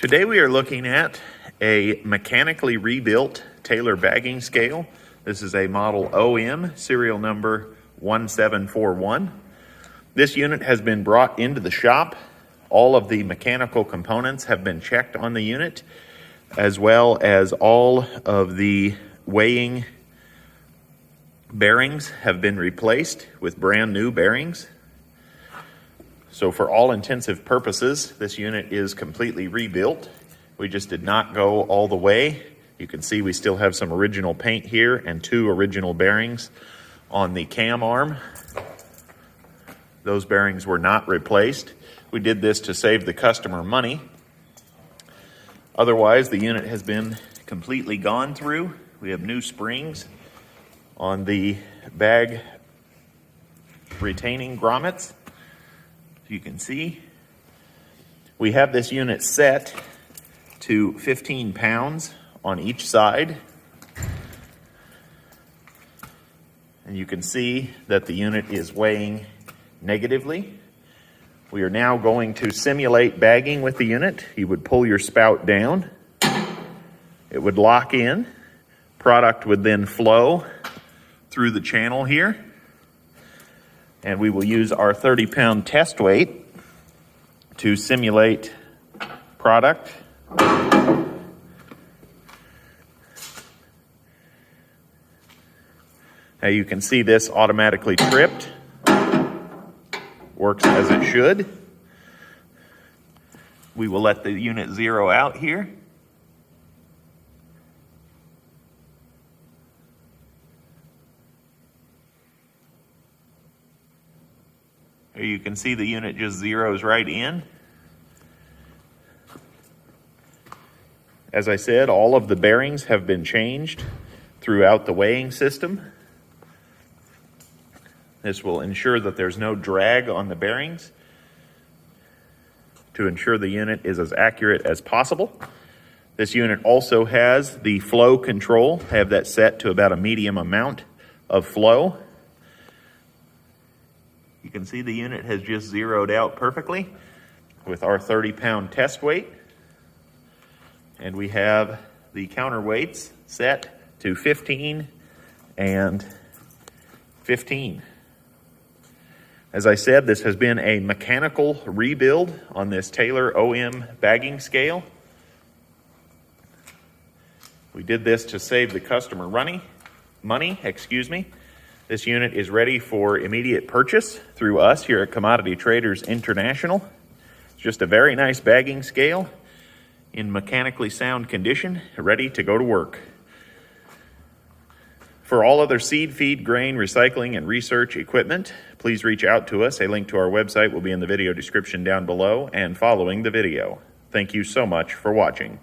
Today we are looking at a mechanically rebuilt Taylor bagging scale. This is a model OM, serial number 1741. This unit has been brought into the shop. All of the mechanical components have been checked on the unit, as well as all of the weighing bearings have been replaced with brand new bearings. So for all intensive purposes, this unit is completely rebuilt. We just did not go all the way. You can see we still have some original paint here and two original bearings on the cam arm. Those bearings were not replaced. We did this to save the customer money. Otherwise, the unit has been completely gone through. We have new springs on the bag retaining grommets. You can see we have this unit set to 15 pounds on each side, and you can see that the unit is weighing negatively. We are now going to simulate bagging with the unit. You would pull your spout down, it would lock in, product would then flow through the channel here. And we will use our 30-pound test weight to simulate product. Now you can see this automatically tripped. Works as it should. We will let the unit zero out here. Here you can see the unit just zeroes right in. As I said, all of the bearings have been changed throughout the weighing system. This will ensure that there's no drag on the bearings to ensure the unit is as accurate as possible. This unit also has the flow control. I have that set to about a medium amount of flow. You can see the unit has just zeroed out perfectly with our 30-pound test weight. And we have the counterweights set to 15 and 15. As I said, this has been a mechanical rebuild on this Taylor OM bagging scale. We did this to save the customer money. This unit is ready for immediate purchase through us here at Commodity Traders International. It's just a very nice bagging scale in mechanically sound condition, ready to go to work. For all other seed, feed, grain, recycling, and research equipment, please reach out to us. A link to our website will be in the video description down below and following the video. Thank you so much for watching.